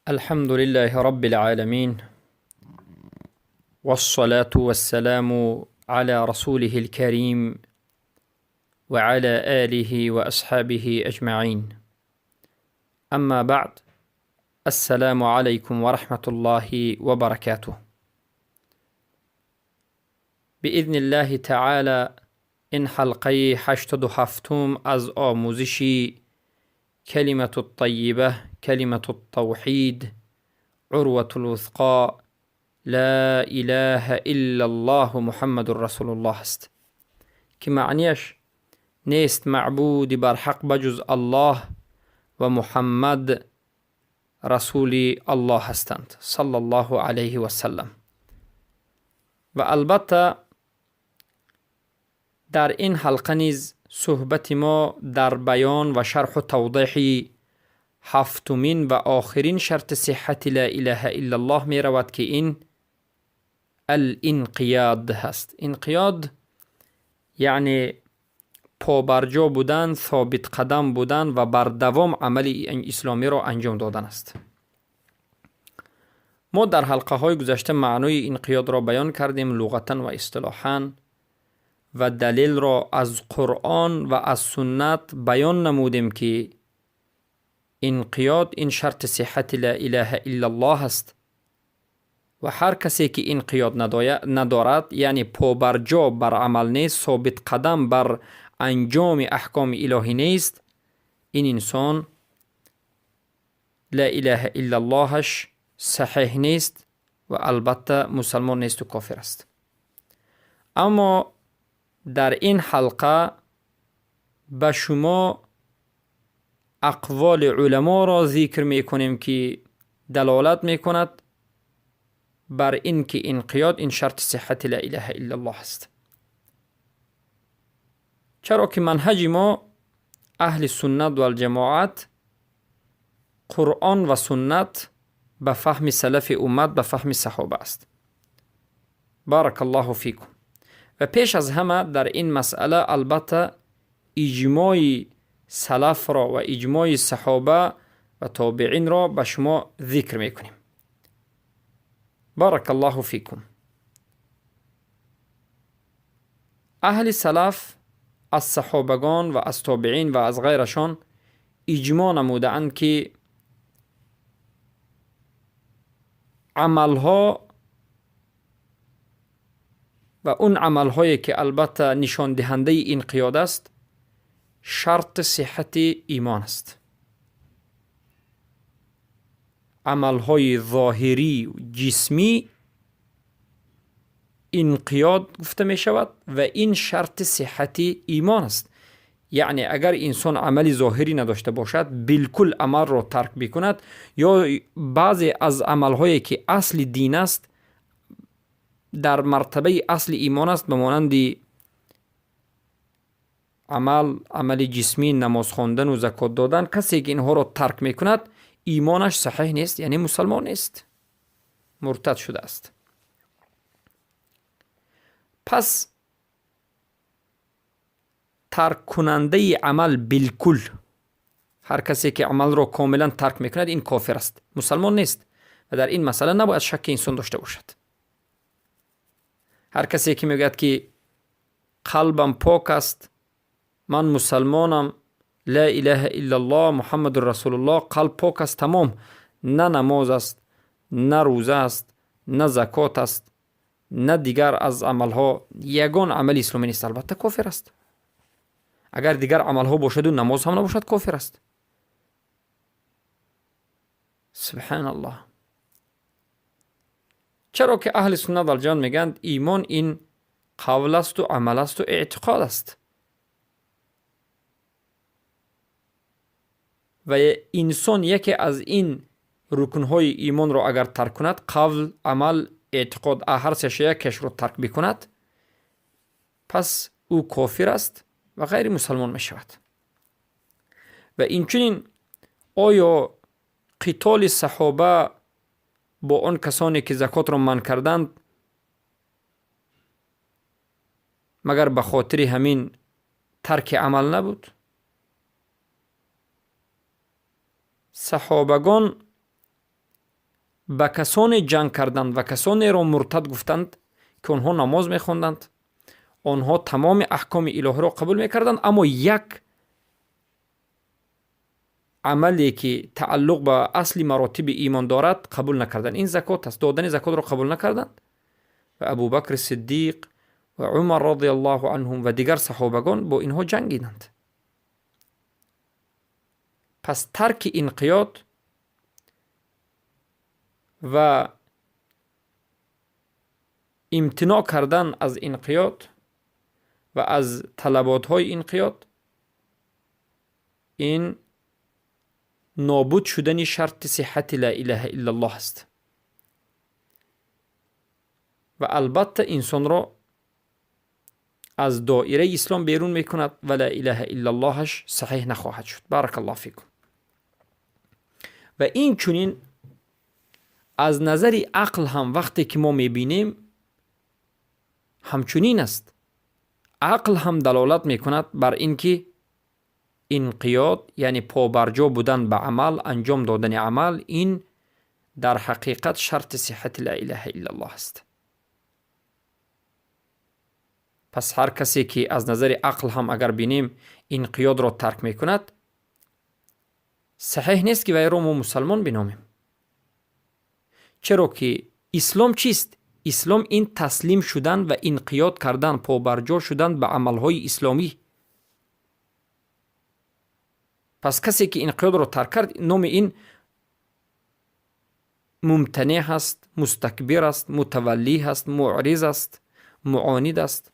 الحمد لله رب العالمين، والصلاة والسلام على رسوله الكريم وعلى آله وأصحابه أجمعين. أما بعد، السلام عليكم ورحمة الله وبركاته. بإذن الله تعالى این حلقه 87 از آموزشی کلمة الطیبه، کلمة التوحید، عروة الوثقا، لا اله الا الله محمد رسول الله است که معنیش نیست معبودی بر حق بجز الله و محمد رسول الله هستند صلی الله علیه و سلم. و البته در این حلقه نیز صحبت ما در بیان و شرح و توضیح هفتمین و آخرین شرط صحت لا اله الا الله می رود که این الانقیاد هست. انقیاد یعنی پابرجا بودن، ثابت قدم بودن و بر دوام عمل اسلامی را انجام دادن است. ما در حلقه های گذشته معنای انقیاد را بیان کردیم لغتا و اصطلاحا و دلیل را از قرآن و از سنت بیان نمودیم که انقیاد این شرط صحت لا اله الا الله است و هر کسی که انقیاد ندارد، یعنی پابرجا بر عمل نیست، ثابت قدم بر انجام احکام الهی نیست، این انسان لا اله الا اللهش صحیح نیست و البته مسلمان نیست و کافر است. اما در این حلقه به شما اقوال علما را ذکر می کنیم که دلالت می کند بر این که انقیاد این شرط صحت لا اله الا الله است. چرا که منهج ما اهل سنت و الجماعت قرآن و سنت به فهم سلف امت، به فهم صحابه است. بارک الله فیکم. و پیش از همه در این مسئله البته اجماع سلف را و اجماع صحابه و تابعین را به شما ذکر میکنیم. بارک الله فیکم. اهل سلف از صحابگان و از تابعین و از غیرشان اجماع نموده اند که عملها و اون عملهایی که البته نشان دهنده انقیاد است شرط صحت ایمان است. عملهای ظاهری و جسمی انقیاد گفته می شود و این شرط صحت ایمان است. یعنی اگر انسان عملی ظاهری نداشته باشد، بالکل عمل را ترک بکند یا بعضی از عملهایی که اصل دین است در مرتبه اصل ایمان است، به مانند عمل جسمی، نماز خواندن و زکات دادن، کسی که اینها را ترک میکند ایمانش صحیح نیست، یعنی مسلمان نیست، مرتد شده است. پس ترک کننده عمل بالکل، هر کسی که عمل را کاملا ترک میکند این کافر است، مسلمان نیست و در این مسئله نباید شک انسان داشته باشد. هر کسی که میگوید که قلبم پاک است، من مسلمانم، لا اله الا الله محمد رسول الله، قلب پاک است تمام، نه نماز است، نه روزه است، نه زکات است، نه دیگر از عملها، یگان عمل اسلامی نیست، البته کافر است. اگر دیگر عملها باشد و نماز هم نباشد کافر است. سبحان الله. چرا که اهل سنت و الجماعت میگند ایمان این قول است و عمل است و اعتقاد است و انسان یکی از این رکنهای ایمان را اگر ترک کند، قول، عمل، اعتقاد، هر سه یکش رو ترک بکند، پس او کافر است و غیر مسلمان می شود. و اینچنین آیا قتال صحابه با آن کسانی که زکات را منع کردند مگر به خاطر همین ترک عمل نبود؟ صحابگان به کسان جنگ کردند و کسانی را مرتد گفتند که آنها نماز میخواندند، آنها تمام احکام الهی را قبول میکردند، اما یک عملی که تعلق به اصل مراتب ایمان دارد قبول نکردند. این زکات است. دادن زکات را قبول نکردند و ابوبکر صدیق و عمر رضی الله عنهم و دیگر صحابگان با اینها جنگیدند. پس ترک انقیاد و امتناع کردن از انقیاد و از طلبات های انقیاد، این نابود شدن شرط صحت لا اله الا الله است و البته انسان را از دایره اسلام بیرون میکند و لا اله الا اللهش صحیح نخواهد شد. بارک الله فیکم. و این چنین از نظر عقل هم وقتی که ما میبینیم همچنین است. عقل هم دلالت میکند بر اینکه انقیاد یعنی پابرجا بودن به عمل، انجام دادن عمل، این در حقیقت شرط صحت لا اله الا الله است. پس هر کسی که از نظر عقل هم اگر بینیم انقیاد را ترک میکند، صحیح نیست که وی را ما مسلمان بنامیم. چرا که اسلام چیست؟ اسلام این تسلیم شدن و انقیاد کردن، پابرجا شدن به عملهای اسلامی. پس کسی که انقیاد را ترک کرد، نام این ممتنع هست، مستکبر است، متولی هست، معرض است، معاند است.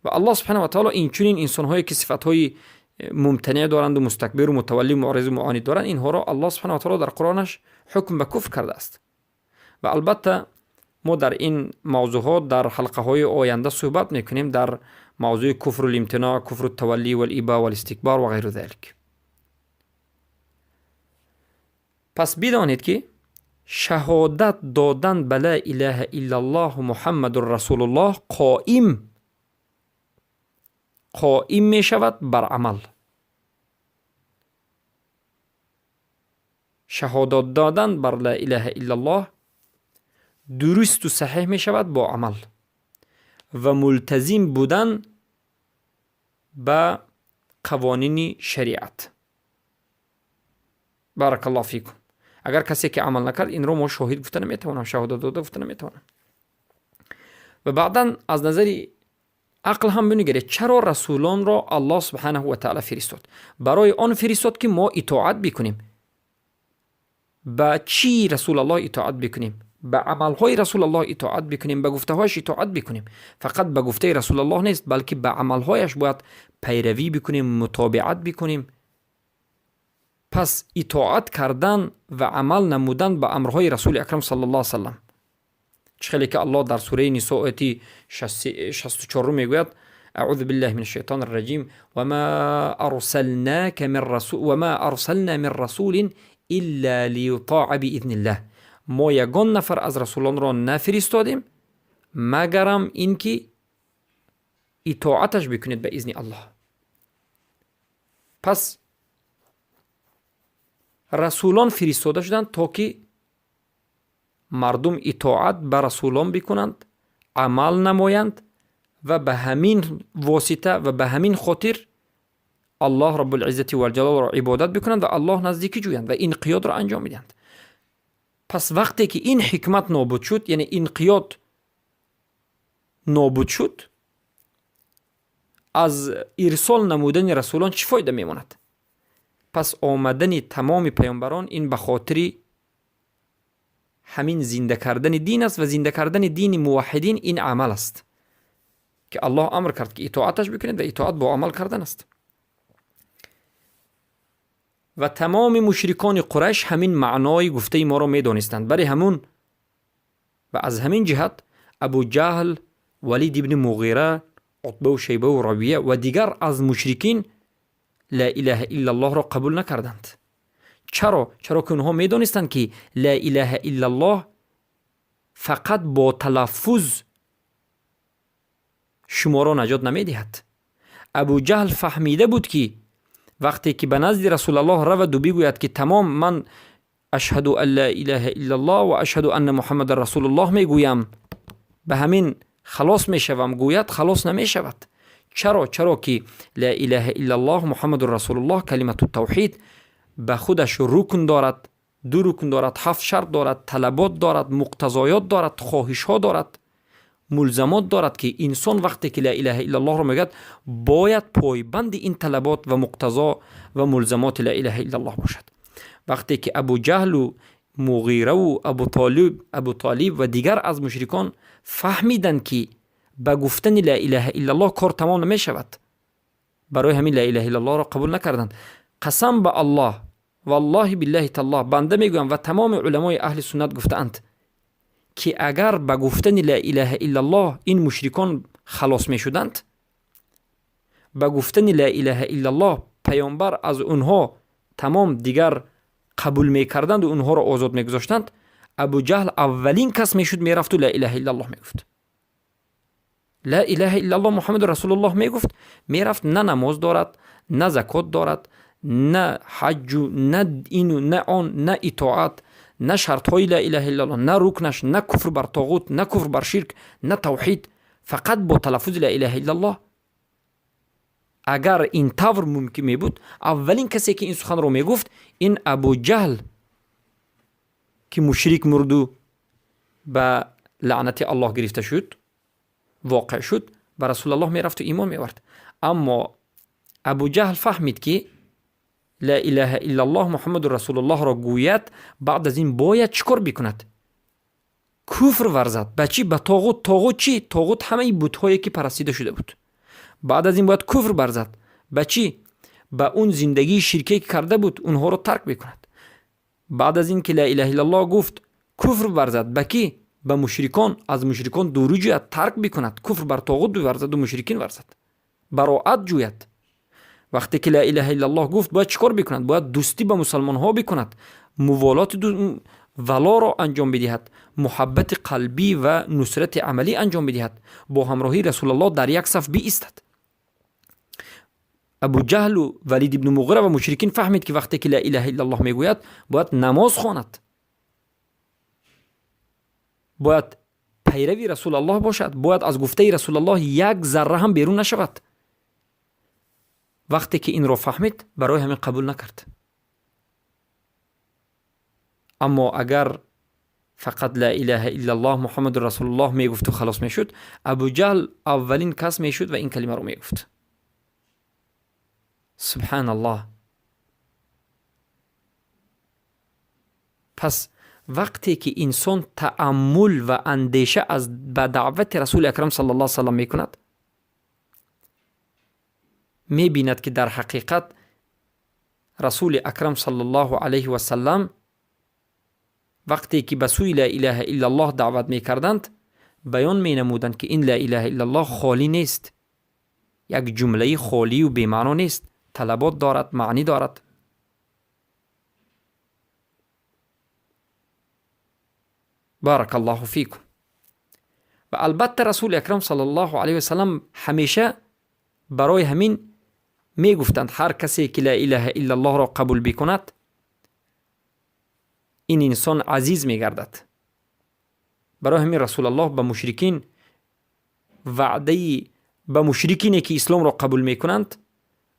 و الله سبحانه و تعالی این چنین انسان‌هایی که صفت‌های ممتنع دارند و مستکبر و متولی و معرض و معاند دارند، اینها را الله سبحانه و تعالی در قرآنش حکم به کفر کرده است. و البته ما در این موضوعات در حلقه های آینده صحبت میکنیم در موضوع کفر الامتناع، کفر التولی و الابا و الاستکبار و غیر ذلك. پس بدانید که شهادت دادن به لا اله الا الله محمد رسول الله قائم می شود بر عمل. شهادت دادن بر لا اله الا الله درست و صحیح می شود با عمل و ملتزم بودن به قوانین شریعت. بارک الله فیکم. اگر کسی که عمل نکرد، این رو ما شاهد گفتن نمیتونم، شهادت داده گفتن نمیتونم. و بعدا از نظر عقل هم بنگره چرا رسولان را الله سبحانه و تعالی فرستاد؟ برای آن فرستاد که ما اطاعت بکنیم. با چی رسول الله اطاعت بکنیم؟ به عملهای رسول الله اطاعت بکنیم، به گفته‌هایش اطاعت بکنیم. فقط به گفته رسول الله نیست، بلکه به عملهایش باید پیروی بکنیم، متابعت بکنیم. پس اطاعت کردن و عمل نمودن به امرهای رسول اکرم صلی الله علیه وسلم، چخیلی که الله در سوره نساء آیه 64 میگوید: اعوذ بالله من الشیطان الرجیم و ما ارسلنا من رسول الا لیطاع باذن الله. ما یگان نفر از رسولان را نفرستادیم مگرم اینکه اطاعتش بکنید به اذن الله. پس رسولان فرستاده شدند تا که مردم اطاعت به رسولان بکنند، عمل نمایند و به همین واسطه و به همین خاطر الله رب العزت و الجلال را عبادت بکنند و الله نزدیکی جویند و انقیاد را انجام میدهند. پس وقتی که این حکمت نابود شد، یعنی انقیاد نابود شد، از ارسال نمودن رسولان چه فایده میماند؟ پس آمدن تمام پیامبران این به خاطر همین زنده کردن دین است و زنده کردن دین موحدین این عمل است که الله امر کرد که اطاعتش بکنید و اطاعت با عمل کردن است. و تمام مشرکان قریش همین معنای گفته ما را می دانستند. برای همون و از همین جهت ابو جهل، ولید ابن مغیره، عتبه و شیبه و ربیعه و دیگر از مشرکین لا اله الا الله را قبول نکردند. چرا که اونها می دانستند که لا اله الا الله فقط با تلفظ شما را نجات نمی دهد. ابو جهل فهمیده بود که وقتی که به نزد رسول الله رود و بگوید که تمام من اشهد ان لا اله الا الله و اشهد ان محمد رسول الله میگویم، به همین خلاص میشوم. گوید خلاص نمیشود. چرا که لا اله الا الله محمد رسول الله کلمت التوحید به خودش رکن دارد، 2 رکن دارد، 7 شرط دارد، طلبات دارد، مقتضایات دارد، خواهش ها دارد، ملزمات دارد که انسان وقتی که لا اله الا الله رو میگه باید پایبند این طلبات و مقتضا و ملزمات لا اله الا الله باشد. وقتی که ابو جهل و مغیره و ابو طالب و دیگر از مشرکان فهمیدند که با گفتن لا اله الا الله کار تمام نمی شود، برای همین لا اله الا الله را قبول نکردند. قسم به الله، والله بالله تالله، بنده میگویم و تمام علمای اهل سنت گفتند که اگر با گفتن لا اله الا الله این مشرکان خلاص می شدند، با گفتن لا اله الا الله پیامبر از اونها تمام دیگر قبول می کردند و اونها را آزاد می گذاشتند، ابو جهل اولین کس می شد می رفت و لا اله الا الله می گفت. لا اله الا الله محمد رسول الله می گفت، می رفت نه نماز دارد، نه زکات دارد، نه حج، نه اینو نه آن، نه اطاعت، نه شرط های لا اله الا الله، نه رکنش، نه کفر بر طاغوت، نه کفر بر شرک، نه توحید، فقط با تلفظ لا اله الا الله. اگر این طور ممکن می بود، اولین کسی که این سخن رو می گفت این ابو جهل که مشرک مرد و به لعنت الله گرفته شد، واقع شد، به رسول الله می رفت و ایمان می ورد. اما ابو جهل فهمید که لا اله الا الله محمد رسول الله را گوید، بعد از این باید چیکار بکند؟ کفر ورزد. به چی؟ به طاغوت. طاغوت چی؟ طاغوت همه بت‌هایی که پرستیده شده بود. بعد از این باید کفر ورزد. به چی؟ به اون زندگی شرکی که کرده بود اونها رو ترک بکند. بعد از این که لا اله الا الله گفت کفر ورزد. به کی؟ به مشرکان. از مشرکان دوری جوید، ترک بکند، کفر بر طاغوت ورزد و مشرکین ورزد، براءت جوید. وقتی که لا اله الا الله گفت باید چیکار بکند؟ باید دوستی با مسلمان ها بکند، موالات ولا را انجام بدهد، محبت قلبی و نصرت عملی انجام بدهد، با همراهی رسول الله در یک صف بایستد. ابو جهل و ولید ابن مغیره و مشرکین فهمید که وقتی که لا اله الا الله میگوید باید نماز خواند، باید پیروی رسول الله باشد، باید از گفته رسول الله یک ذره هم بیرون نشود. وقتی که این رو فهمید برای همین قبول نکرد. اما اگر فقط لا اله الا الله محمد رسول الله میگفت و خلاص میشد، ابو جهل اولین کس میشد و این کلمه رو میگفت. سبحان الله. پس وقتی که انسان تأمل و اندیشه از به دعوت رسول اکرم صلی الله علیه و سلم میکند، میبیند که در حقیقت رسول اکرم صلی الله علیه و سلم وقتی که به سوی لا اله الا الله دعوت میکردند بیان مینمودند که این لا اله الا الله خالی نیست، یک جمله خالی و بی‌معنی نیست، طلبات دارد، معنی دارد. بارک الله فیکم. و البته رسول اکرم صلی الله علیه و سلم همیشه برای همین می گفتند هر کسی که لا اله الا الله را قبول بکند این انسان عزیز می گردد. برای همین رسول الله به مشرکین به مشرکینی که اسلام را قبول می کنند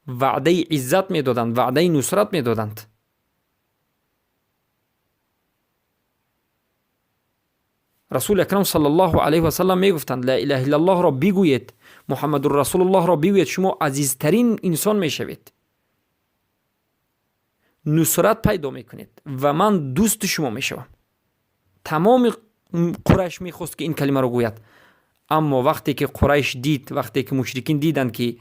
وعده عزت می دادند، وعده نصرت می دادند. رسول اکرم صلی الله علیه و سلم می گفتند لا اله الا الله را بگویید، محمد رسول الله را بگویید، شما عزیزترین انسان می شوید، نصرت پیدا می کنید و من دوست شما می شوم. تمام قریش می خواست که این کلمه را گوید، اما وقتی که قریش دید، وقتی که مشرکین دیدند که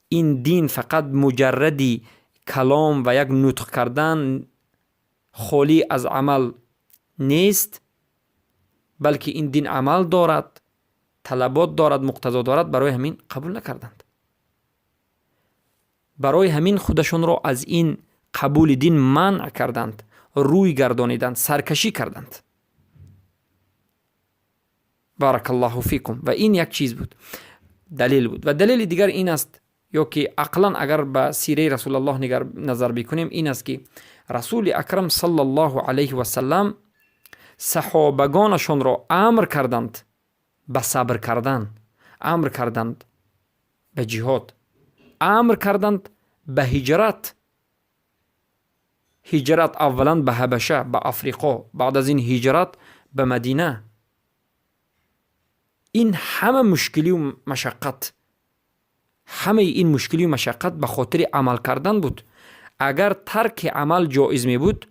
این دین فقط مجردی کلام و یک نطق کردن خالی از عمل نیست، بلکه این دین عمل دارد، طلبات دارد، مقتضا دارد، برای همین قبول نکردند. برای همین خودشون را از این قبول دین منع کردند، روی گردانیدند، سرکشی کردند. بارک الله فیکم. و این یک چیز بود، دلیل بود. و دلیل دیگر این است، یا که عقلا اگر به سیره رسول الله نظر بکنیم، این است که رسول اکرم صلی الله علیه و سلم صحابگانشان را امر کردند به صبر کردن، امر کردند به جهاد، امر کردند به هجرت. هجرت اولا به حبشه، به افریقا، بعد از این هجرت به مدینه. این همه مشکلی و مشقت، همه این مشکلی و مشقت به خاطر عمل کردن بود. اگر ترک عمل جایز می بود،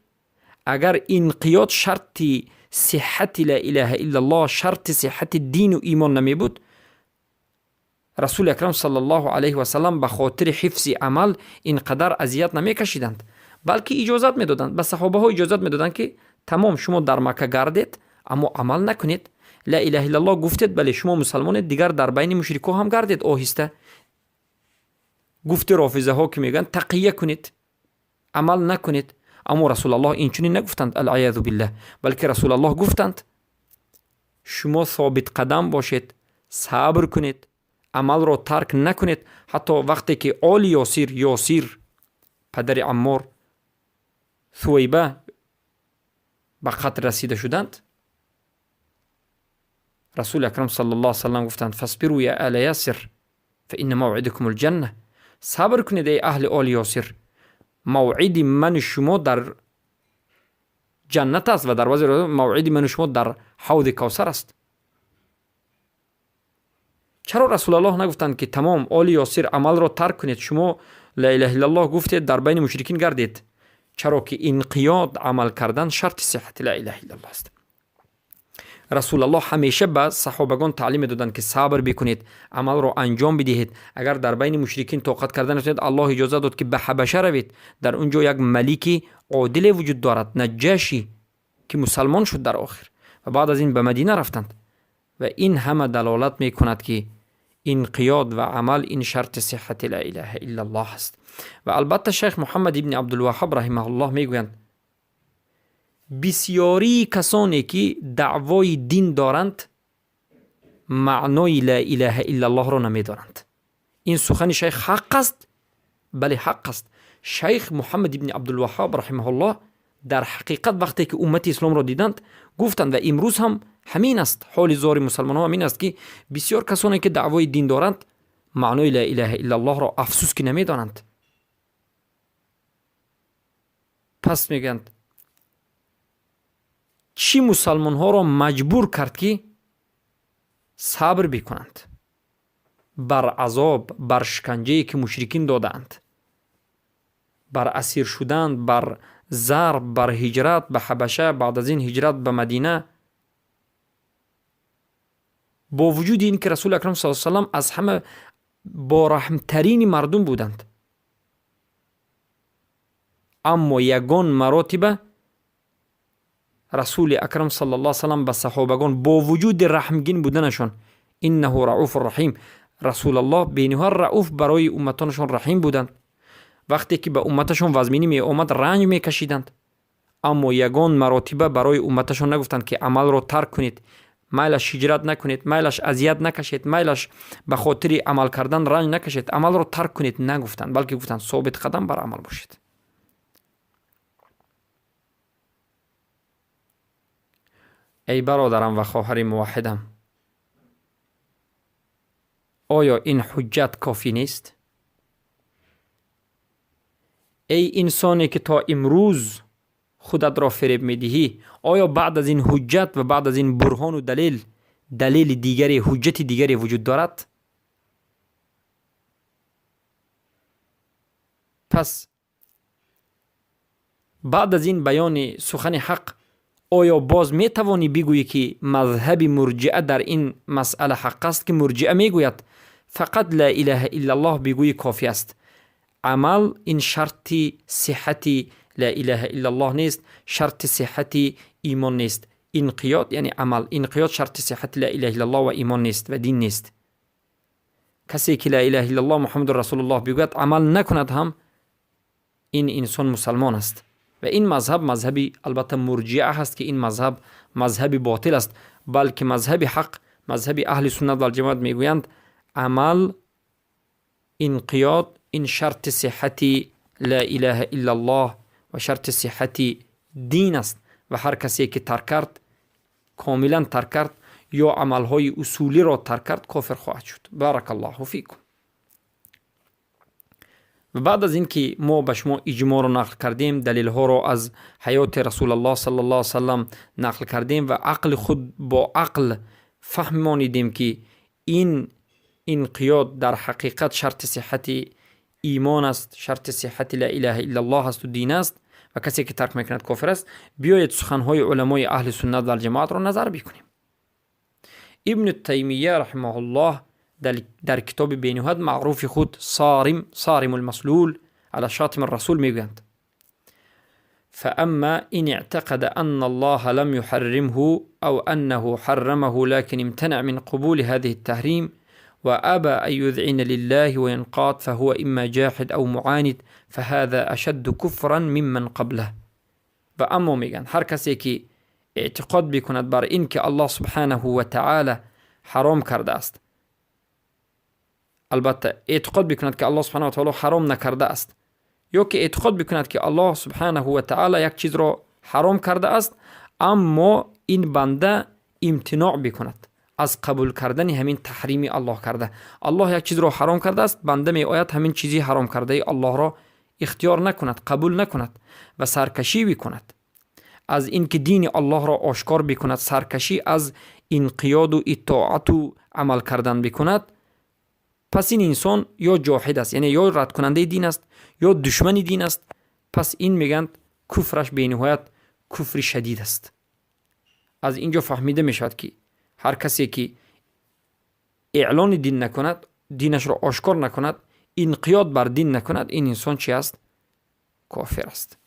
اگر انقیاد شرط صحت لا اله الا الله، شرط صحت دین و ایمان نمی بود، رسول اکرم صلی الله علیه و سلم به خاطر حفظ عمل اینقدر اذیت نمی کشیدند، بلکه اجازت می دادند. به صحابه ها اجازت می دادند که تمام شما در مکه گردید اما عمل نکنید. لا اله الا الله گفتید، بله شما مسلمان دیگر در بین مشرکا هم گردید، آهسته گفت رافضه ها که میگن تقیه کنید، عمل نکنید. اما رسول الله این چنین نگفتند، العیاذ بالله، بلکه رسول الله گفتند شما ثابت قدم باشید، صبر کنید، عمل را ترک نکنید. حتی وقتی که آل یاسیر پدر عمار، ثویبه به قتل رسیده شدند، رسول اکرم صلی الله علیه و سلم گفتند فاصبروا یا آل یاسر فإن موعدکم الجنه. صبر کنید ای اهل آل یاسر، موعد من شما در جنت است و در وزیر موعد من شما در حوض کوثر است. چرا رسول الله نگفتند که تمام آل یاسر عمل را ترک کنید، شما لا اله الا الله گفتید در بین مشرکین گردید؟ چرا که انقیاد عمل کردن شرط صحت لا اله الا الله است. رسول الله همیشه به صحابگان تعلیم دادند که صبر بکنید، عمل را انجام بدهید. اگر در بین مشرکین طاقت کردن نتونید، الله اجازه داد که به حبشه روید. در اونجا یک ملک عادل وجود دارد، نجاشی، که مسلمان شد در آخر و بعد از این به مدینه رفتند. و این همه دلالت می کند که انقیاد و عمل این شرط صحت لا اله الا الله است. و البته شیخ محمد ابن عبدالوهاب رحمه الله می گویند بسیاری کسانی که دعوای دین دارند معنای لا اله الا الله را نمی دارند. این سخن شیخ حق است، بله حق است. شیخ محمد ابن عبدالوهاب رحمه الله در حقیقت وقتی که امت اسلام را دیدند گفتند، و امروز هم همین است، حال زار مسلمان ها همین است، که بسیار کسانی که دعوای دین دارند معنای لا اله الا الله را افسوس که نمی دانند. پس میگند چی مسلمان ها را مجبور کرد که صبر بکنند بر عذاب، بر شکنجه که مشرکین دادند، بر اسیر شدن، بر ضرب، بر هجرت به حبشه، بعد از این هجرت به مدینه. با وجود این که رسول اکرم صلی الله علیه و سلم از همه با رحمترین مردم بودند، اما یگان مراتب رسول اکرم صلی الله علیه و سلم به صحابگان با وجود رحمگین بودنشان، انه رؤوف رحیم، رسول الله بینها رؤوف برای امتانشان رحیم بودند. وقتی که به امتشان وزمینی می آمد رنج می کشیدند، اما یگان مراتبه برای امتشان نگفتند که عمل را ترک کنید، میلش هجرت نکنید، میلش اذیت نکشید، میلش به خاطر عمل کردن رنج نکشید، عمل را ترک کنید، نگفتند، بلکه گفتند ثابت قدم بر عمل باشید. ای برادرم و خواهر موحدم، آیا این حجت کافی نیست؟ ای انسانی که تا امروز خودت را فریب میدهی، آیا بعد از این حجت و بعد از این برهان و دلیل دیگری، حجت دیگری وجود دارد؟ پس بعد از این بیان سخن حق، آیا باز می توانی بگویی که مذهب مرجئه در این مسئله حق است؟ که مرجئه می گوید فقط لا اله الا الله بگویی کافی است، عمل این شرط صحت لا اله الا الله نیست، شرط صحت ایمان نیست. انقیاد یعنی عمل، انقیاد شرط صحت لا اله الا الله و ایمان نیست و دین نیست. کسی که لا اله الا الله محمد رسول الله بگوید عمل نکند هم، این انسان مسلمان است. و این مذهب البته مرجئه هست که این مذهب باطل است، بلکه مذهب حق، مذهب اهل سنت و الجماعت میگویند عمل، انقیاد این شرط صحت لا اله الا الله و شرط صحت دین است و هر کسی که ترک کرد، کاملا ترک کرد یا عملهای اصولی را ترک کرد، کافر خواهد شد. بارک الله فیکم. و بعد از اینکه ما به شما اجماع رو نقل کردیم، دلیل ها رو از حیات رسول الله صلی الله علیه وسلم نقل کردیم و عقل خود با عقل فهمیدیم که این انقیاد در حقیقت شرط صحت ایمان است، شرط صحت لا اله الا الله است و دین است و کسی که ترک میکند کافر است. بیایید سخنهای علمای اهل سنت و الجماعت را نظر بکنیم. ابن تیمیه رحمه الله در کتاب بینهاد معروف خود صارم المسلول على شاتم الرسول میگویند: فأما إن اعتقد أن الله لم يحرمه أو أنه حرمه لكن امتنع من قبول هذه التحريم وأبى أن يذعن لله وينقاد فهو إما جاحد أو معاند فهذا أشد كفرا ممن قبله. و اما میگن هر کسی که اعتقاد بکند بر این که الله سبحانه و تعالی حرام کرده است، البته اعتقاد بکند که الله سبحانه و تعالی حرام نکرده است، یا که اعتقاد بکند که الله سبحانه و تعالی یک چیز را حرام کرده است اما این بنده امتناع بکند از قبول کردن همین تحریم الله کرده. الله یک چیز را حرام کرده است، بنده می آید همین چیزی حرام کرده الله را اختیار نکند، قبول نکند و سرکشی بکند از اینکه دین الله را آشکار بکند، سرکشی از انقیاد و اطاعت و عمل کردن بکند، پس این انسان یا جاحد است، یعنی یا رد کننده دین است یا دشمن دین است. پس این میگن کفرش به نهایت کفر شدید است. از اینجا فهمیده میشود که هر کسی که اعلان دین نکند، دینش را آشکار نکند، انقیاد بر دین نکند، این انسان چی است؟ کافر است.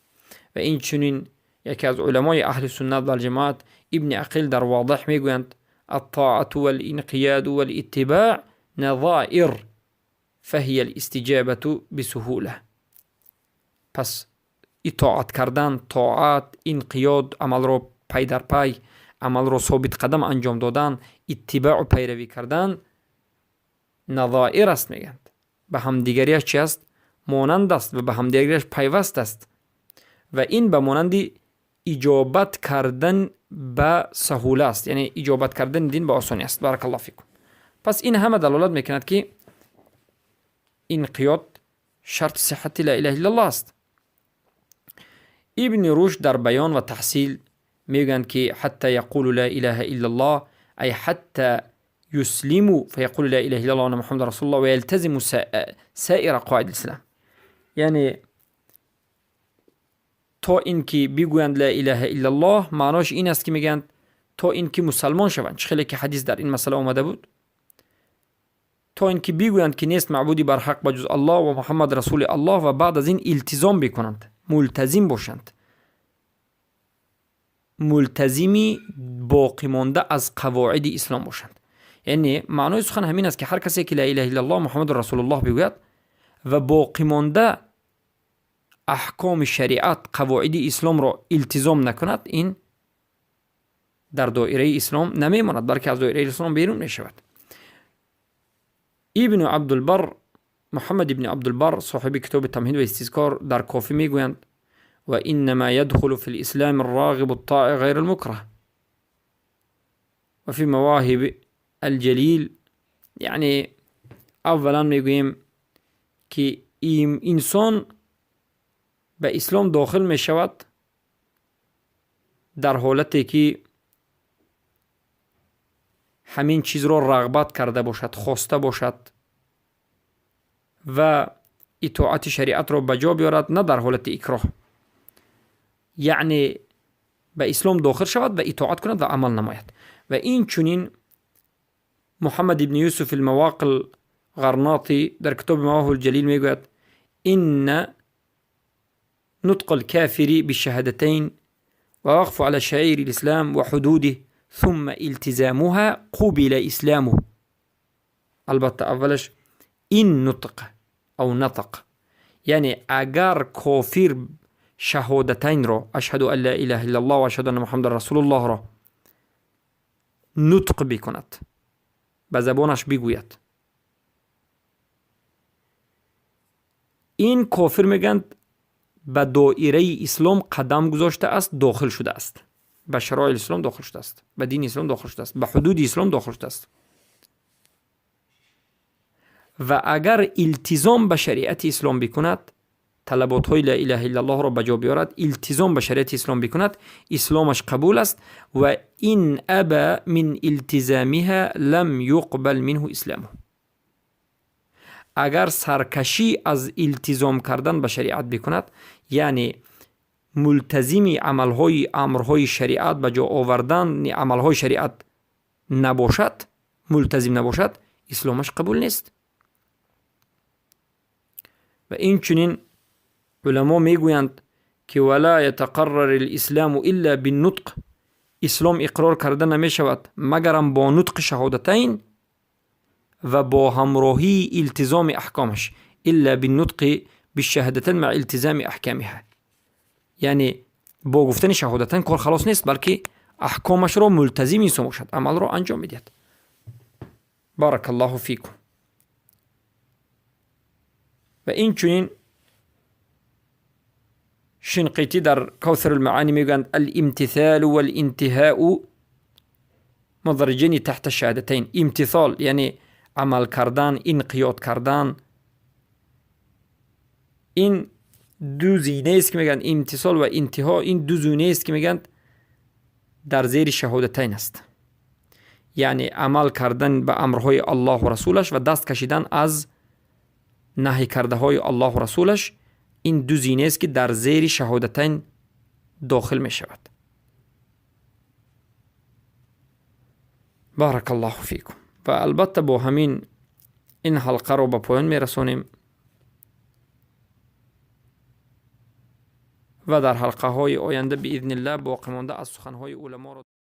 و این چنین یکی از علمای اهل سنت و الجماعت ابن عقیل در واضح میگویند: الطاعة والانقياد والاتباع نظائر فهي الاستجابة بسهوله. پس اطاعت کردن، طاعت، انقیاد، عمل را پی در پی، عمل را ثابت قدم انجام دادن، اتباع و پیروی کردن نظائر است میگند. به همدیگریش چی است؟ مانند است و به همدیگریش پیوست است و این به مانند اجابت کردن به سهوله است، یعنی اجابت کردن دین به آسانی است. بارک الله فیکم. پس این همه دلالت میکند که انقیاد شرط صحت لا اله الا الله است. ابن رشد در بیان و تحصیل میگن که حتی یقول لا اله الا الله ای حتی یسلموا فیقول لا اله الا الله و محمد رسول الله و یلتزم سائر قواعد الاسلام، یعنی تا اینکه بگویند لا اله الا الله معناش این است که میگن تا اینکه مسلمان شوند. خیلی که حدیث در این مسئله آمده بود، تا اینکه بگویند که نیست معبودی بر حق بجز الله و محمد رسول الله و بعد از این التزام بکنند، ملتزم باشند، ملتزمی باقی مانده از قواعد اسلام باشند. یعنی معنای سخن همین است که هر کسی که لا اله الا الله محمد رسول الله بگوید و باقی مانده احکام شریعت، قواعد اسلام را التزام نکند، این در دایره اسلام نمیماند بلکه از دایره اسلام بیرون می شود. ابن عبدالبر، محمد ابن عبدالبر صاحب کتاب تمهید و استذکار در کافی میگویند: و انما يدخل في الاسلام الراغب الطاع غیر المكره و فی مواهب الجلیل. یعنی اولا میگویم که انسان به اسلام داخل می شود در حالتی که همین چیز را رغبت کرده باشد، خواسته باشد و اطاعت شریعت را بجا بیارد، نه در حالت اکراه. یعنی به اسلام داخل شود و اطاعت کند و عمل نماید. و این چنین محمد ابن یوسف المواقل غرناطی در کتاب مواهب الجلیل میگوید: این نطق الكافر بالشهادتين ووقف على شعائر الإسلام وحدوده ثم التزامها قبل إسلامه. البته اولش این نطق او نطق، یعنی اگر کافر شهادتین را اشهد ان لا اله الا الله و اشهد ان محمد رسول الله را نطق بکند، به زبانش بگوید، این کافر میگند به دایره اسلام قدم گذاشته است، داخل شده است، به شرایع اسلام داخل شده است، به دین اسلام داخل شده است، به حدود اسلام داخل شده است. و اگر التزام به شریعت اسلام بکند، طلبات های لا اله الا الله را بجا بیارد، التزام به شریعت اسلام بکند، اسلامش قبول است. و این ابا من التزامها لم يقبل منه اسلامه. اگر سرکشی از التزام کردن به شریعت بکند، یعنی ملتزم عملهای امرهای شریعت به جا آوردن عملهای شریعت نباشد، ملتزم نباشد، اسلامش قبول نیست. و این چنین علما میگویند که ولا يتقرر الاسلام الا بالنطق، اسلام اقرار کرده نمی شود مگرم با نطق شهادتین و با همراهی التزام احکامش. الا بالنطق بالشهادتین مع التزام احکامها، یعنی با گفتن شهادتین کار خلاص نیست، بلکه احکامش را ملتزم انسان باشد، عمل را انجام میدهد. بارک الله فیکم. و این چنین شنقیطی در کوثر المعانی میگویند الامتثال والانتهاء مدرجین تحت الشهادتین. امتثال یعنی عمل کردن، انقیاد کردن، این دو زینه است که میگن امتثال و انتها، این دو زینه است که میگن در زیر شهادتین است. یعنی عمل کردن به امرهای الله و رسولش و دست کشیدن از نهی کرده های الله و رسولش، این دو زینه است که در زیر شهادتین داخل می شود. بارک الله فیکم. و البته با همین این حلقه رو به پایان می رسونیم و در حلقه های آینده باذن الله باقی مانده از سخن های علما رو